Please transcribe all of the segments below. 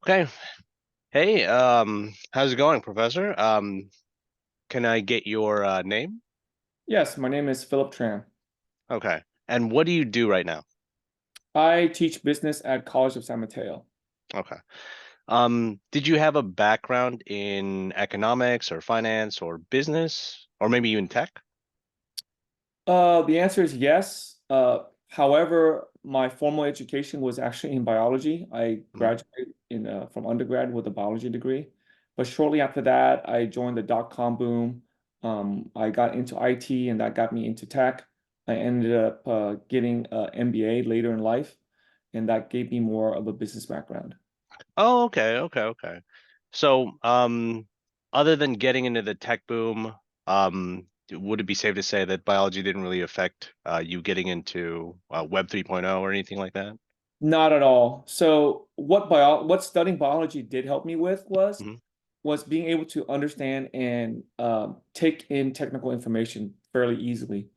Okay. Hey, how's it going, Professor? Can I get your name? Yes, my name is Phillip Tran. Okay. And what do you do right now? I teach business at College of San Mateo. Okay. Did you have a background in economics or finance or business or maybe even tech? The answer is yes. However, my formal education was actually in biology. I Mhm. graduated from undergrad with a biology degree. But shortly after that, I joined the dot-com boom. I got into IT and that got me into tech. I ended up getting an MBA later in life, and that gave me more of a business background. Oh, okay. So, other than getting into the tech boom, would it be safe to say that biology didn't really affect you getting into Web 3.0 or anything like that? Not at all. So what studying biology did help me with Mhm. was being able to understand and take in technical information fairly easily.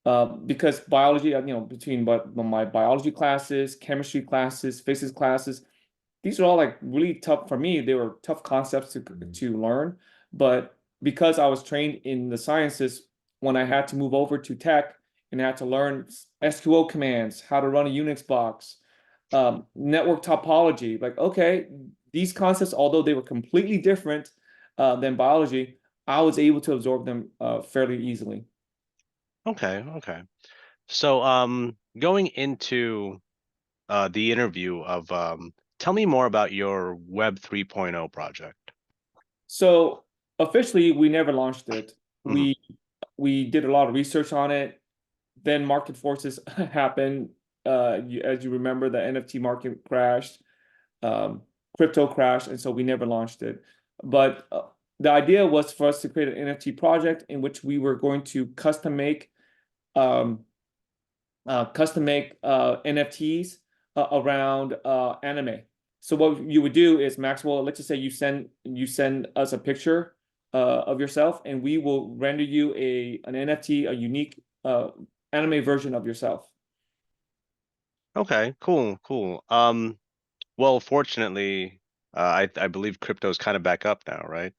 Because biology, between my biology classes, chemistry classes, physics classes, these are all like really tough for me. They were tough concepts to learn, but because I was trained in the sciences, when I had to move over to tech and I had to learn SQL commands, how to run a Unix box, network topology, like okay, these concepts, although they were completely different than biology, I was able to absorb them fairly easily. Okay. So, going into the interview of tell me more about your Web 3.0 project. So officially, we never launched it. Hmm. We did a lot of research on it. Then market forces happened. As you remember, the NFT market crashed, um, crypto crashed, and so we never launched it. But the idea was for us to create an NFT project in which we were going to um, custom make NFTs around anime. So what you would do is Maxwell, let's just say you send us a picture of yourself, and we will render you an NFT, a unique anime version of yourself. Okay, cool. Well, fortunately, I believe crypto's kind of back up now, right?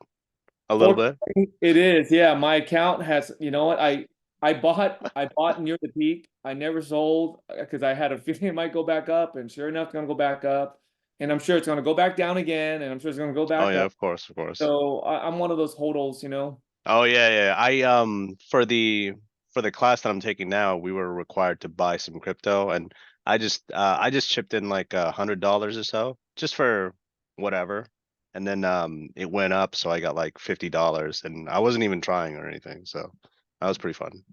A little bit. Fortunately, it is. Yeah, my account has, you know what? I bought near the peak. I never sold because I had a feeling it might go back up, and sure enough, it's gonna go back up. And I'm sure it's gonna go back down again, and I'm sure it's gonna go Oh back yeah, up. of course. So I'm one of those hodls. Oh yeah. I for the class that I'm taking now, we were required to buy some crypto, and I just chipped in like $100 or so, just for whatever, and then it went up, so I got like $50, and I wasn't even trying or anything, so that was pretty fun.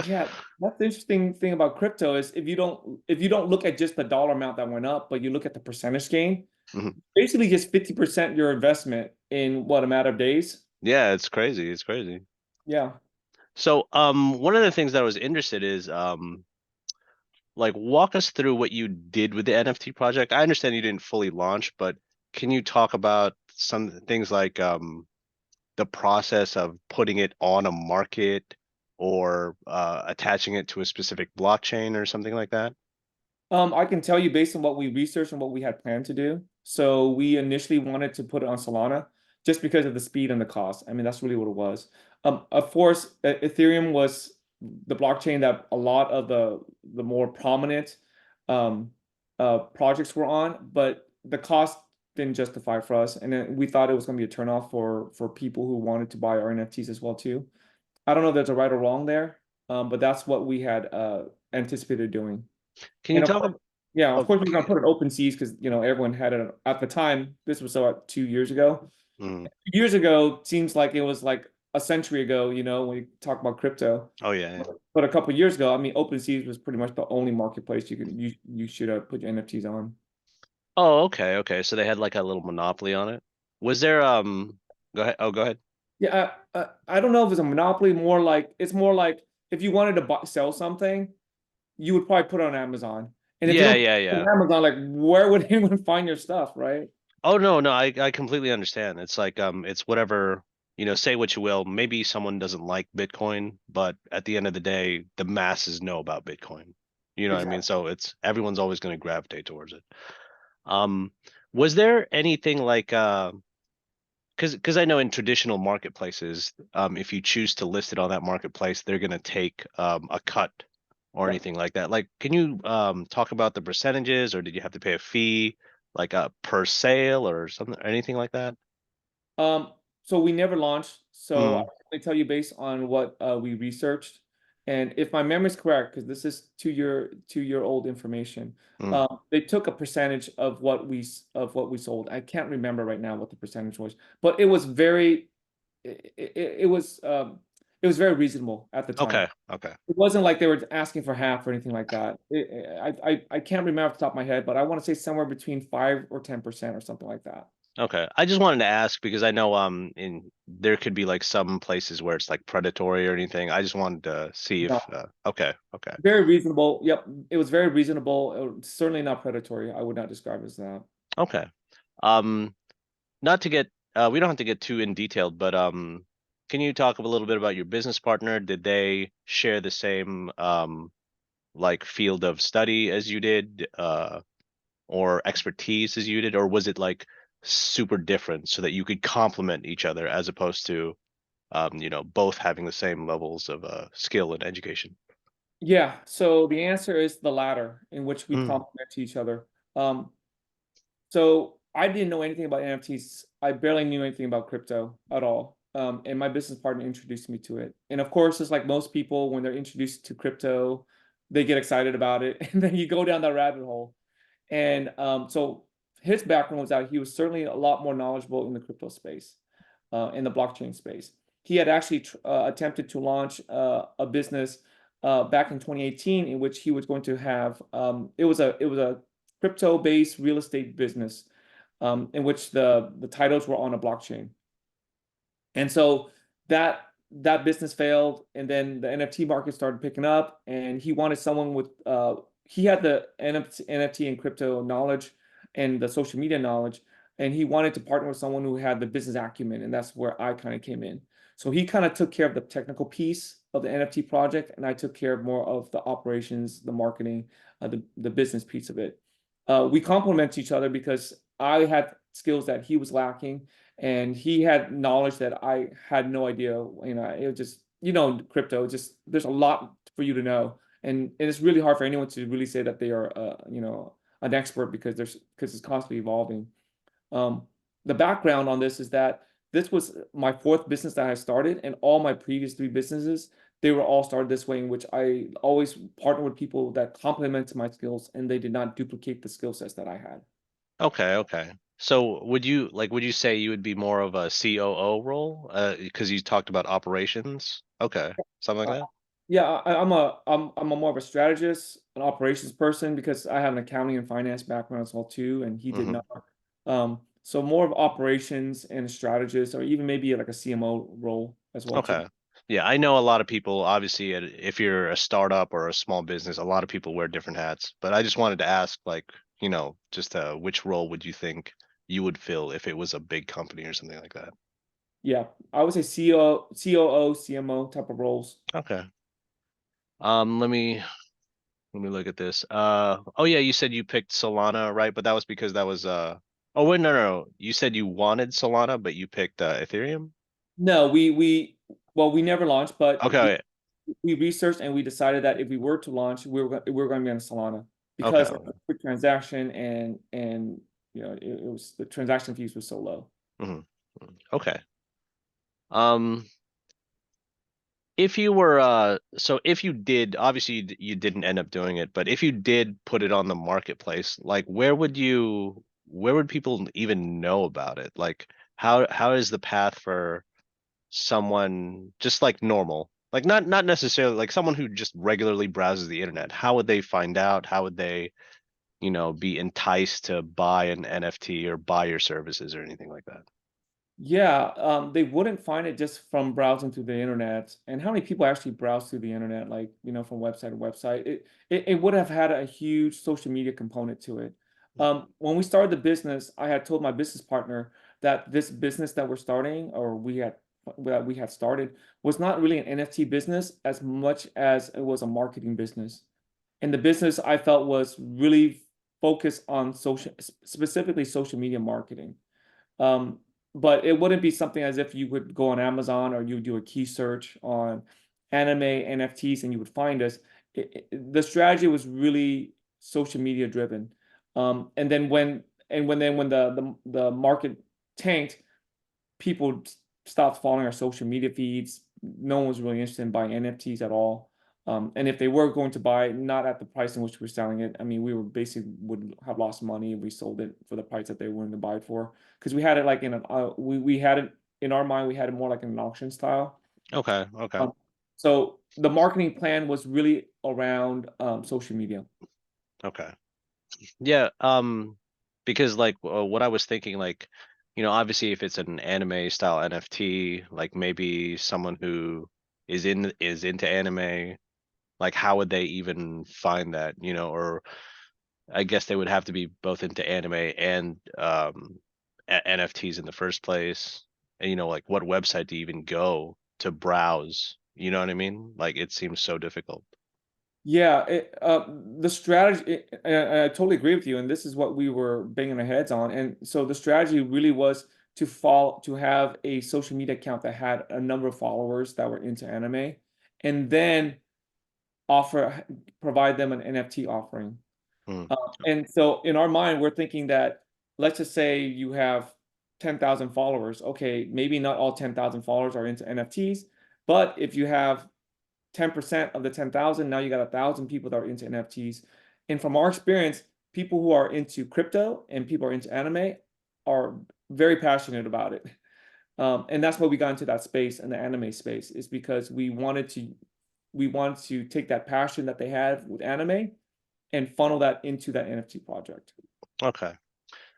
Yeah, that's the interesting thing about crypto is if you don't look at just the dollar amount that went up, but you look at the percentage gain, Mhm. basically just 50% your investment in what, a matter of days. Yeah, it's crazy. It's crazy. Yeah. So, one of the things that I was interested is, like, walk us through what you did with the NFT project. I understand you didn't fully launch, but can you talk about some things like, the process of putting it on a market or attaching it to a specific blockchain or something like that? I can tell you based on what we researched and what we had planned to do. So we initially wanted to put it on Solana just because of the speed and the cost. I mean, that's really what it was. Of course, Ethereum was the blockchain that a lot of the more prominent um, projects were on, but the cost didn't justify for us, and then we thought it was going to be a turnoff for people who wanted to buy our NFTs as well too. I don't know if there's a right or wrong there, but that's what we had anticipated doing. Can you And of talk course, about? yeah, of Oh, course, we're gonna put it open seas because everyone had it at the time. This was about 2 years ago. mm, Years ago seems like it was like a century ago. When you talk about crypto, oh yeah. but a couple of years ago, I mean, open seas was pretty much the only marketplace you should put your NFTs on. Oh, okay. So they had like a little monopoly on it. Was there go ahead. Oh, go ahead. Yeah, I don't know if it's a monopoly. It's more like if you wanted to sell something, you would probably put it on Amazon. And if you don't put it Yeah. on Amazon, like where would anyone find your stuff, right? Oh no, I completely understand. It's like it's whatever, say what you will. Maybe someone doesn't like Bitcoin, but at the end of the day, the masses know about Bitcoin. You know what I mean? Exactly. So it's everyone's always going to gravitate towards it. Um Was there anything like because I know in traditional marketplaces, if you choose to list it on that marketplace, they're gonna take a cut or Yeah. anything like that. Like, can you talk about the percentages, or did you have to pay a fee, like per sale or something, or anything like that? Um, so we never launched. So I Mm, can only tell you based on what we researched. And if my memory is correct, because this is 2-year old information, mm. they took a percentage of what we sold. I can't remember right now what the percentage was, but it was very it was very reasonable at the time. Okay, okay. It wasn't like they were asking for half or anything like that. I can't remember off the top of my head, but I want to say somewhere between 5 or 10% or something like that. Okay. I just wanted to ask because I know in there could be like some places where it's like predatory or anything. I just wanted to see if No. okay, okay. Very reasonable. Yep, it was very reasonable. Certainly not predatory. I would not describe it as that. Okay. Um not to get we don't have to get too in detailed, but can you talk a little bit about your business partner? Did they share the same like field of study as you did or expertise as you did, or was it like super different so that you could complement each other as opposed to both having the same levels of skill and education? Yeah, so the answer is the latter, in which we Mm, complement each other. Um, so I didn't know anything about NFTs. I barely knew anything about crypto at all. And my business partner introduced me to it. And of course, it's like most people, when they're introduced to crypto, they get excited about it, and then you go down that rabbit hole. And so his background was that he was certainly a lot more knowledgeable in the crypto space, in the blockchain space. He had actually attempted to launch a business back in 2018 in which he was going to have it was a crypto-based real estate business in which the titles were on a blockchain. And so that business failed, and then the NFT market started picking up, and he wanted someone with he had the NFT and crypto knowledge and the social media knowledge, and he wanted to partner with someone who had the business acumen, and that's where I kind of came in. So he kind of took care of the technical piece of the NFT project, and I took care of more of the operations, the marketing, the business piece of it. We complement each other because I had skills that he was lacking, and he had knowledge that I had no idea. It was just, crypto, just there's a lot for you to know. And it's really hard for anyone to really say that they are, an expert because it's constantly evolving. Um, the background on this is that this was my fourth business that I started, and all my previous three businesses, they were all started this way, in which I always partner with people that complemented my skills and they did not duplicate the skill sets that I had. okay, okay. So would you say you would be more of a COO role? Because you talked about operations. Okay, something like Uh, that. yeah, I'm a more of a strategist, an operations person because I have an accounting and finance background as well too, and he did Hmm. not. So more of operations and a strategist, or even maybe like a CMO role as well too. Okay. Yeah, I know a lot of people, obviously, if you're a startup or a small business, a lot of people wear different hats. But I just wanted to ask, like, just which role would you think you would fill if it was a big company or something like that? Yeah, I would say CEO, COO, CMO type of roles. Okay. Let me look at this. Oh yeah, you said you picked Solana, right? But that was because that was oh wait, no, no, no. You said you wanted Solana, but you picked Ethereum? No, we never launched, but Okay, we researched and we decided that if we were to launch, we were going to be on Solana okay, because of okay. the quick transaction, and it was the transaction fees were so low. Hmm. Okay. Um, if you were so if you did, obviously you didn't end up doing it, but if you did put it on the marketplace, like where would people even know about it? Like how is the path for someone just like normal, like not necessarily like someone who just regularly browses the internet? How would they find out? How would they, be enticed to buy an NFT or buy your services or anything like that? Yeah, they wouldn't find it just from browsing through the internet. And how many people actually browse through the internet, like, from website to website? It would have had a huge social media component to it. When we started the business, I had told my business partner that this business that we're starting, or we had started, was not really an NFT business as much as it was a marketing business. And the business I felt was really focus on specifically social media marketing. Um, but it wouldn't be something as if you would go on Amazon or you would do a key search on anime NFTs and you would find us. The strategy was really social media driven. And then when the market tanked, people stopped following our social media feeds. No one was really interested in buying NFTs at all. And if they were going to buy, not at the price in which we're selling it. I mean, we were basically would have lost money if we sold it for the price that they were willing to buy it for. Because we had it like in an we had it in our mind, we had it more like an auction style. Okay, okay, Um, so the marketing plan was really around social media. okay. Yeah, because like what I was thinking, like, obviously if it's an anime style NFT, like maybe someone who is into anime, like how would they even find that, or I guess they would have to be both into anime and NFTs in the first place. And like what website do you even go to browse? You know what I mean? Like it seems so difficult. Yeah, the strategy, and I totally agree with you, and this is what we were banging our heads on. And so the strategy really was to have a social media account that had a number of followers that were into anime, and then offer provide them an NFT offering. Hmm. And so in our mind, we're thinking that let's just say you have 10,000 followers. Okay, maybe not all 10,000 followers are into NFTs, but if you have 10% of the 10,000, now you got 1,000 people that are into NFTs. And from our experience, people who are into crypto and people are into anime are very passionate about it. And that's why we got into that space and the anime space is because we wanted to take that passion that they had with anime and funnel that into that NFT project. Okay.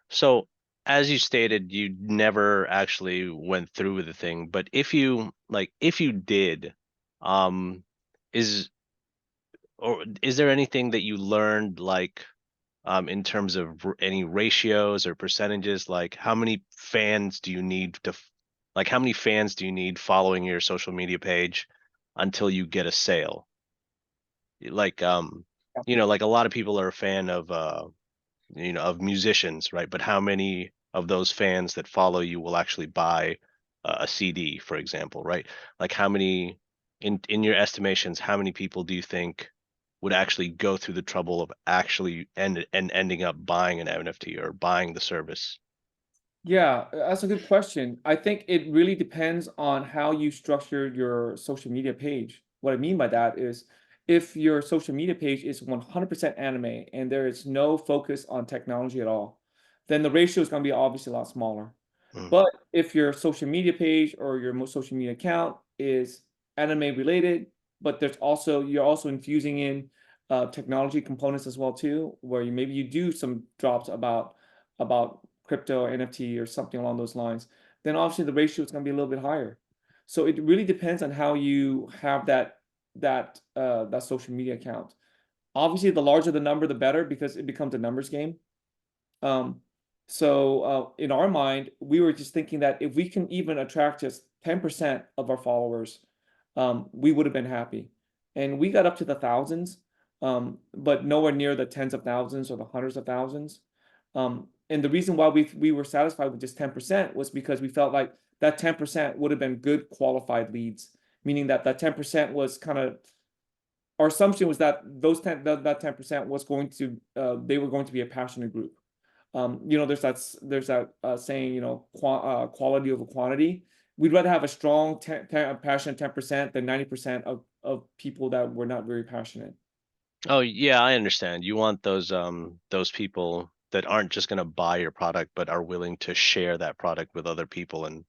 So, as you stated, you never actually went through with the thing, but if you did, um, is is there anything that you learned like in terms of any ratios or percentages, like how many fans do you need like how many fans do you need following your social media page until you get a sale? Like like a lot of people are a fan of of musicians, right? But how many of those fans that follow you will actually buy a CD, for example, right? Like how many, in your estimations, how many people do you think would actually go through the trouble of actually ending up buying an NFT or buying the service? Yeah, that's a good question. I think it really depends on how you structure your social media page. What I mean by that is if your social media page is 100% anime and there is no focus on technology at all, then the ratio is going to be obviously a lot smaller. Mm, But if your social media page or your most social media account is anime related, but you're also infusing in technology components as well too, where maybe you do some drops about crypto, NFT, or something along those lines, then obviously the ratio is going to be a little bit higher. So it really depends on how you have that social media account. Obviously, the larger the number, the better because it becomes a numbers game. Um, so in our mind, we were just thinking that if we can even attract just 10% of our followers, we would have been happy. And we got up to the thousands, but nowhere near the tens of thousands or the hundreds of thousands. And the reason why we were satisfied with just 10% was because we felt like that 10% would have been good qualified leads, meaning that that 10% was kind of our assumption was that that 10% was going to they were going to be a passionate group. There's that saying, quality over quantity. We'd rather have a strong passionate 10% than 90% of people that were not very passionate. oh yeah, I understand. You want those people that aren't just going to buy your product, but are willing to share that product with other people and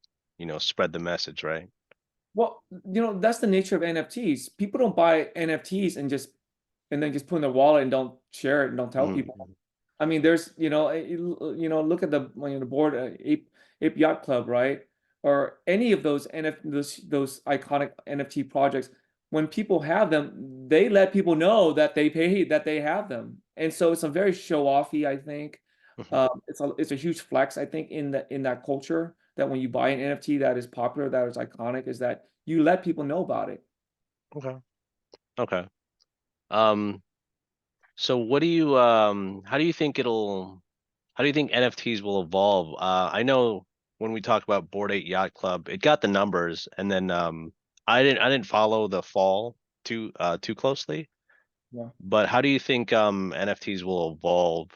spread the message, right? Well, that's the nature of NFTs. People don't buy NFTs and then just put in their wallet and don't share it and don't tell people. Mm, I mean, there's, look at the board, Ape Yacht Club, right? Or any of those those iconic NFT projects. When people have them, they let people know that they have them, and so it's a very show-offy, I think. mhm. It's a huge flex, I think, in that culture that when you buy an NFT that is popular, that is iconic, is that you let people know about it. Okay. Okay. Um, So how do you think how do you think NFTs will evolve? I know when we talk about Bored Ape Yacht Club, it got the numbers, and then I didn't follow the fall too closely. Yeah. But how do you think NFTs will evolve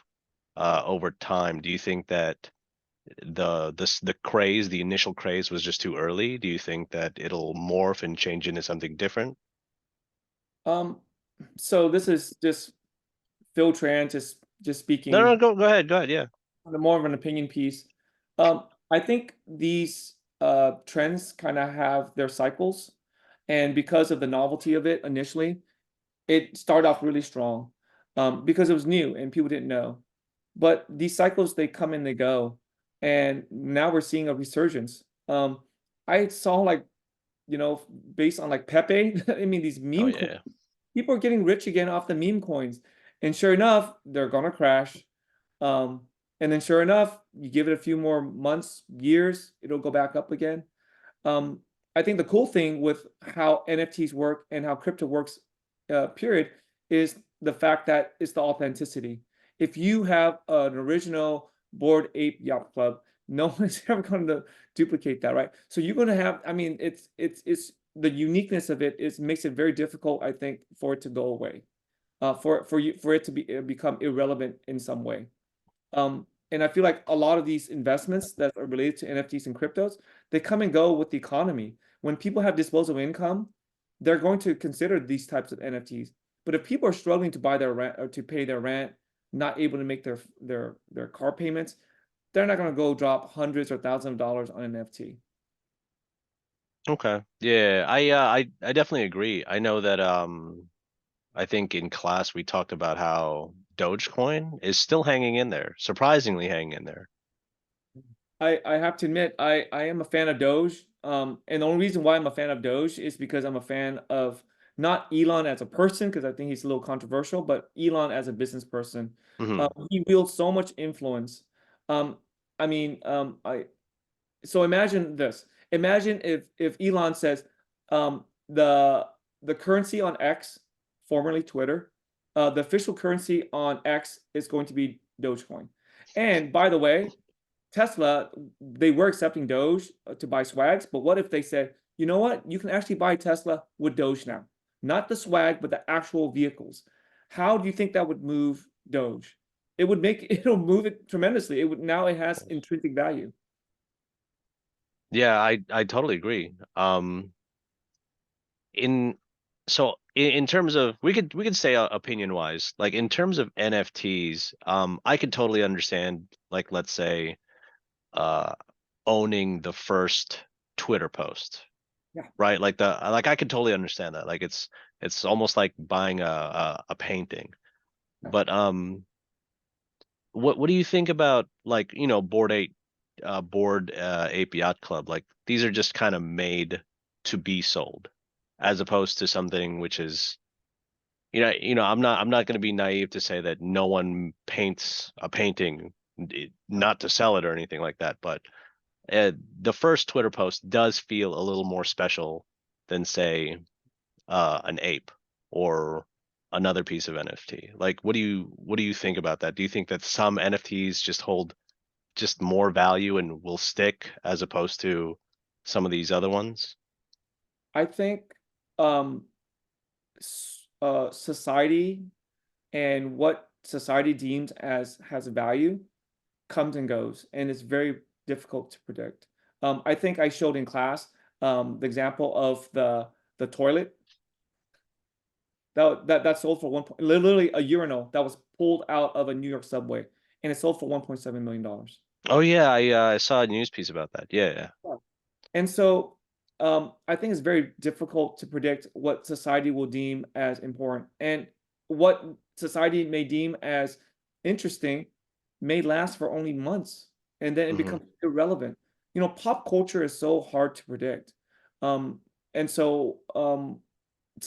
over time? Do you think that the craze, the initial craze was just too early? Do you think that it'll morph and change into something different? Um, so this is just Phil Tran, just No, no, speaking go ahead, go ahead. Yeah. on a more of an opinion piece. I think these trends kind of have their cycles, and because of the novelty of it initially, it started off really strong because it was new and people didn't know. But these cycles, they come and they go, and now we're seeing a resurgence. I saw like, based on like Pepe, I mean these Oh meme coins, yeah. people are getting rich again off the meme coins, and sure enough, they're gonna crash. Um, and then sure enough, you give it a few more months, years, it'll go back up again. Um, I think the cool thing with how NFTs work and how crypto works, period, is the fact that it's the authenticity. If you have an original Bored Ape Yacht Club, no one's ever going to duplicate that, right? So you're going to have, I mean, it's the uniqueness of it is makes it very difficult, I think, for it to go away, for it to become irrelevant in some way. And I feel like a lot of these investments that are related to NFTs and cryptos, they come and go with the economy. When people have disposable income, they're going to consider these types of NFTs. But if people are struggling to buy their rent or to pay their rent, not able to make their car payments, they're not going to go drop hundreds or thousands of dollars on an NFT. Okay. Yeah, I definitely agree. I know that I think in class we talked about how Dogecoin is still hanging in there, surprisingly hanging in there. I have to admit I am a fan of Doge. And the only reason why I'm a fan of Doge is because I'm a fan of not Elon as a person, because I think he's a little controversial, but Elon as a business person. Hmm. He wields so much influence. Um, I mean, so imagine this. Imagine if Elon says, um, the the currency on X, formerly Twitter, the official currency on X is going to be Dogecoin. And by the way, Tesla, they were accepting Doge to buy swags, but what if they said, you know what? You can actually buy Tesla with Doge now, not the swag, but the actual vehicles. How do you think that would move Doge? It would make it'll move it tremendously. It would now it has intrinsic value. Yeah, I totally agree. In so in terms of we could say opinion wise, like in terms of NFTs, I could totally understand like let's say uh owning the first Twitter post, Yeah. right? Like I could totally understand that. Like it's almost like buying a painting. But what do you think about like, Board Ape Yacht Club? Like these are just kind of made to be sold as opposed to something which is I'm not going to be naive to say that no one paints a painting not to sell it or anything like that, but the first Twitter post does feel a little more special than say an ape or another piece of NFT. Like, what do you think about that? Do you think that some NFTs just hold just more value and will stick as opposed to some of these other ones? I think society and what society deems as has value comes and goes, and it's very difficult to predict. I think I showed in class the example of the toilet that sold for literally a urinal that was pulled out of a New York subway, and it sold for $1.7 million. Oh yeah, I saw a news piece about that. Yeah, yeah. Yeah. And so I think it's very difficult to predict what society will deem as important. And what society may deem as interesting may last for only months and then it Hmm. becomes irrelevant. Pop culture is so hard to predict. Um, and so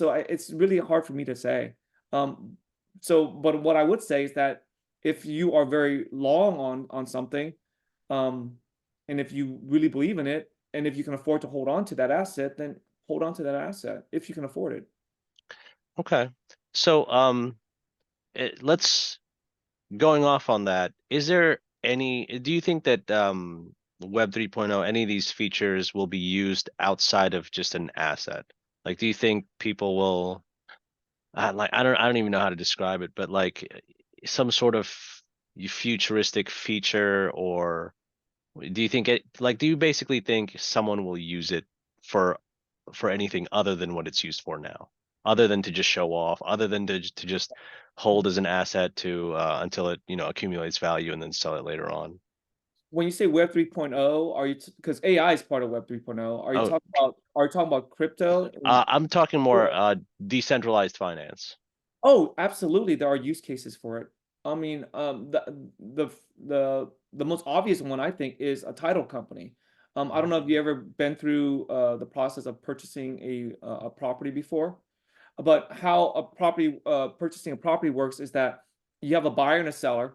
it's really hard for me to say. Um, but what I would say is that if you are very long on something, um, and if you really believe in it, and if you can afford to hold on to that asset, then hold on to that asset if you can afford it. Okay. So let's going off on that. Is there any, do you think that Web 3.0, any of these features will be used outside of just an asset? Like, do you think people will like I don't even know how to describe it, but like some sort of futuristic feature, or do you think it like do you basically think someone will use it for anything other than what it's used for now? Other than to just show off, other than to just hold as an asset to until it, accumulates value and then sell it later on. When you say Web 3.0, are you because AI is part of Web 3.0, Oh, are you talking about crypto and I'm talking more decentralized finance. oh, absolutely, there are use cases for it. I mean, the most obvious one I think is a title company. I don't know if you ever been through the process of purchasing a property before, but how a property purchasing a property works is that you have a buyer and a seller,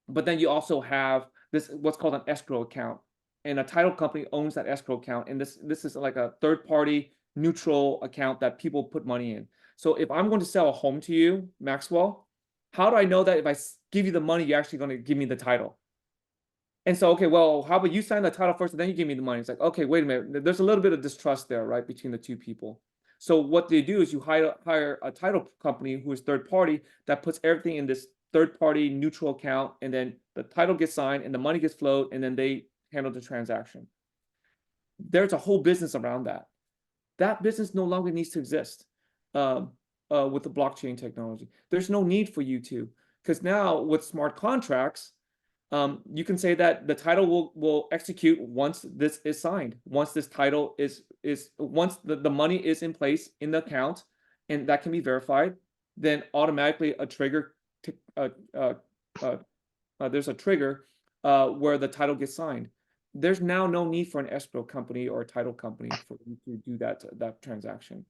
but then you also have this what's called an escrow account, and a title company owns that escrow account, and this is like a third party neutral account that people put money in. So if I'm going to sell a home to you, Maxwell, how do I know that if give you the money, you're actually going to give me the title? And so, okay, well, how about you sign the title first and then you give me the money? It's like, okay, wait a minute. There's a little bit of distrust there, right, between the two people. So what they do is you hire a title company who is third party that puts everything in this third party neutral account, and then the title gets signed and the money gets flowed, and then they handle the transaction. There's a whole business around that. That business no longer needs to exist um, with the blockchain technology. There's no need for you to, because now with smart contracts, you can say that the title will execute once this is signed. Once this title is once the money is in place in the account, and that can be verified, then automatically a trigger to, uh, there's a trigger where the title gets signed. There's now no need for an escrow company or a title company for you to do that transaction.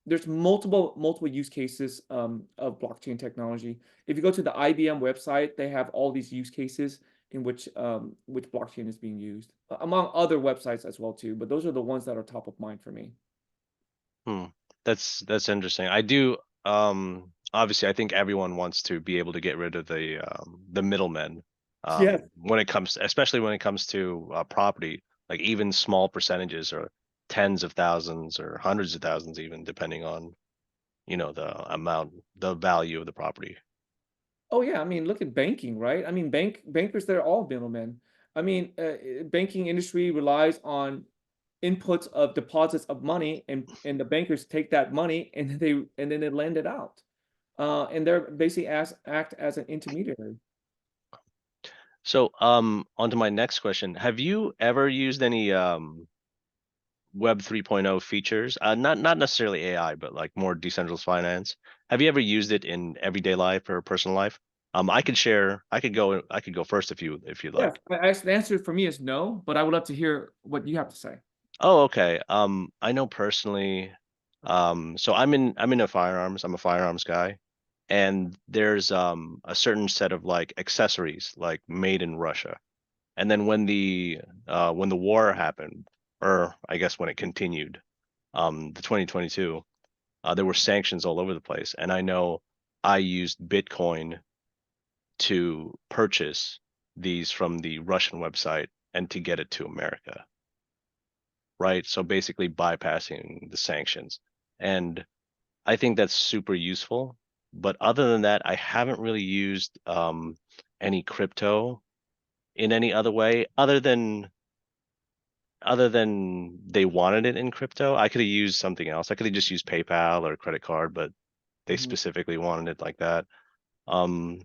There's multiple use cases of blockchain technology. If you go to the IBM website, they have all these use cases in which blockchain is being used, among other websites as well too. But those are the ones that are top of mind for me. Hmm. That's interesting. I do obviously I think everyone wants to be able to get rid of the middlemen Yes. when it comes, especially when it comes to property, like even small percentages or tens of thousands or hundreds of thousands even depending on, the amount, the value of the property. Oh yeah, I mean, look at banking, right? I mean, bankers, they're all middlemen. I mean, banking industry relies on inputs of deposits of money, and the bankers take that money and then they lend it out. And they're basically act as an intermediary. So on to my next question. Have you ever used any Web 3.0 features? Not necessarily AI, but like more decentralized finance. Have you ever used it in everyday life or personal life? I could share. I could go first if you'd Yes, like. the answer for me is no, but I would love to hear what you have to say. Oh, okay. I know personally. So I'm in a firearms. I'm a firearms guy, and there's a certain set of like accessories like made in Russia. And then when the war happened, or I guess when it continued, the 2022. There were sanctions all over the place, and I know I used Bitcoin to purchase these from the Russian website and to get it to America, right? So basically bypassing the sanctions. And I think that's super useful. But other than that, I haven't really used any crypto in any other way other than they wanted it in crypto. I could have used something else. I could have just used PayPal or credit card, but they Mhm. specifically wanted it like that. Um,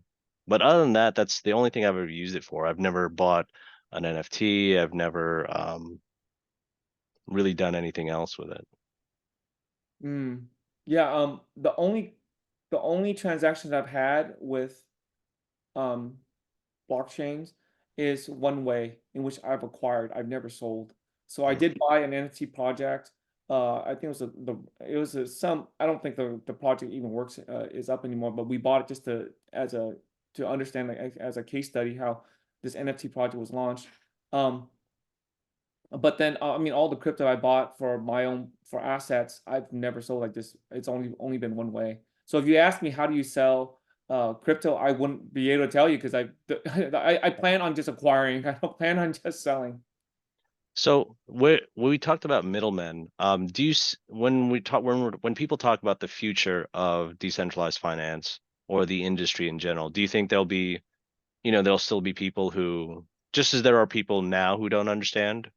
but other than that, that's the only thing I've ever used it for. I've never bought an NFT. I've never really done anything else with it. Mm. Yeah, the only transactions I've had with um blockchains is one way in which I've acquired. I've never sold. So I Mm. did buy an NFT project. I think it was some. I don't think the project even works is up anymore. But we bought it just to understand like, as a case study how this NFT project was launched. Um, but then I mean all the crypto I bought for my own for assets, I've never sold like this. It's only been one way. So if you ask me how do you sell crypto, I wouldn't be able to tell you because I plan on just acquiring. I don't plan on just selling. So when we talked about middlemen, do you when we talk when people talk about the future of decentralized finance or the industry in general, do you think there'll be, there'll still be people who, just as there are people now who don't understand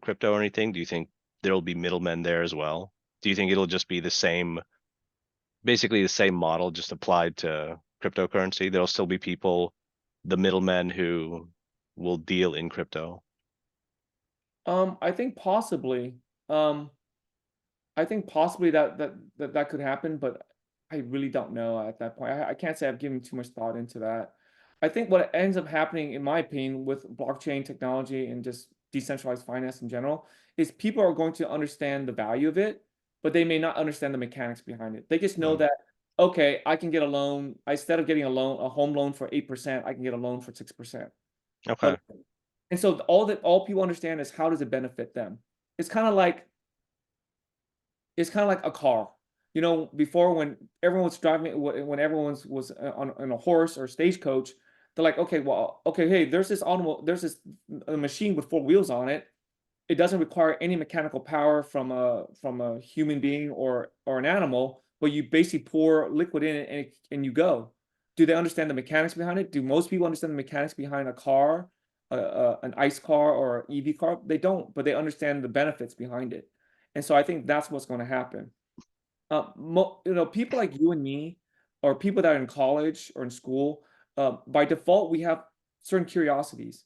crypto or anything, do you think there'll be middlemen there as well? Do you think it'll just be the same, basically the same model just applied to cryptocurrency? There'll still be people, the middlemen who will deal in crypto. I think possibly. Um, I think possibly that could happen, but I really don't know at that point. I can't say I've given too much thought into that. I think what ends up happening, in my opinion, with blockchain technology and just decentralized finance in general, is people are going to understand the value of it, but they may not understand the mechanics behind it. They just know Mm, that, okay, I can get a loan. Instead of getting a loan, a home loan for 8%, I can get a loan for 6%. okay. And so all people understand is how does it benefit them? It's kind of like it's kind of like a car. You know, before when everyone was driving, when everyone was on a horse or stagecoach, they're like, okay, well, okay, hey, there's this a machine with four wheels on it. It doesn't require any mechanical power from a human being or an animal, but you basically pour liquid in it and you go. Do they understand the mechanics behind it? Do most people understand the mechanics behind a car, an ICE car or an EV car? They don't, but they understand the benefits behind it. And so I think that's what's going to happen. People like you and me, or people that are in college or in school, by default, we have certain curiosities.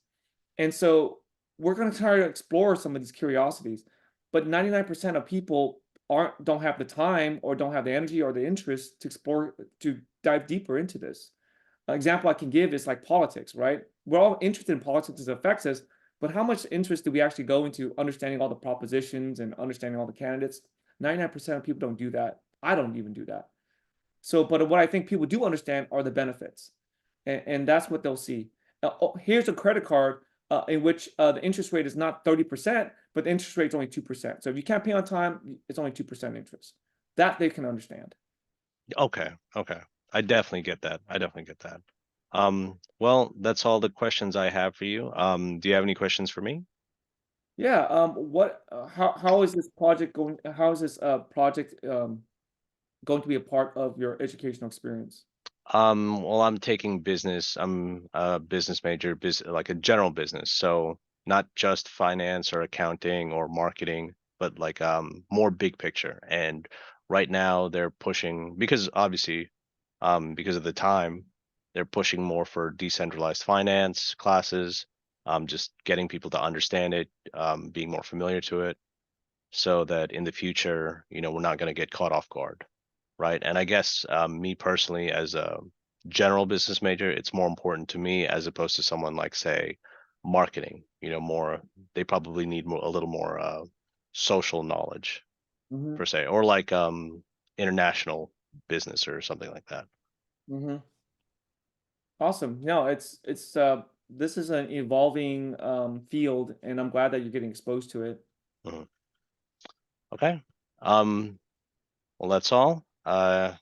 And so we're going to try to explore some of these curiosities. But 99% of people don't have the time or don't have the energy or the interest to explore, to dive deeper into this. An example I can give is like politics, right? We're all interested in politics as it affects us, but how much interest do we actually go into understanding all the propositions and understanding all the candidates? 99% of people don't do that. I don't even do that. So, but what I think people do understand are the benefits, and that's what they'll see. Here's a credit card in which the interest rate is not 30%, but the interest rate is only 2%. So if you can't pay on time, it's only 2% interest. That they can understand. Okay, okay. I definitely get that. I definitely get that. Well, that's all the questions I have for you. Do you have any questions for me? Yeah. How is this project going? How is this project going to be a part of your educational experience? Well, I'm taking business. I'm a business major, like a general business. So not just finance or accounting or marketing, but like more big picture. And right now they're pushing, because obviously because of the time, they're pushing more for decentralized finance classes, just getting people to understand it, being more familiar to it, so that in the future, we're not going to get caught off guard, right? And I guess me personally, as a general business major, it's more important to me as opposed to someone like, say, marketing. More, they probably need more, a little more social knowledge Mm-hmm. per se, or like international business or something like that. Mm-hmm. Awesome. No, it's this is an evolving field, and I'm glad that you're getting exposed to it. Mhm. Okay. Um, well, that's all. I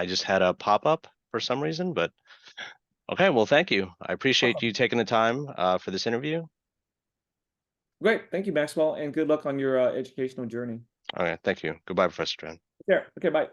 just had a pop up for some reason, but okay. Well, thank you. I appreciate Awesome. you taking the time for this interview. Great. Thank you, Maxwell, and good luck on your educational journey. Okay, thank you. Goodbye, Professor Tran. There. Okay, bye.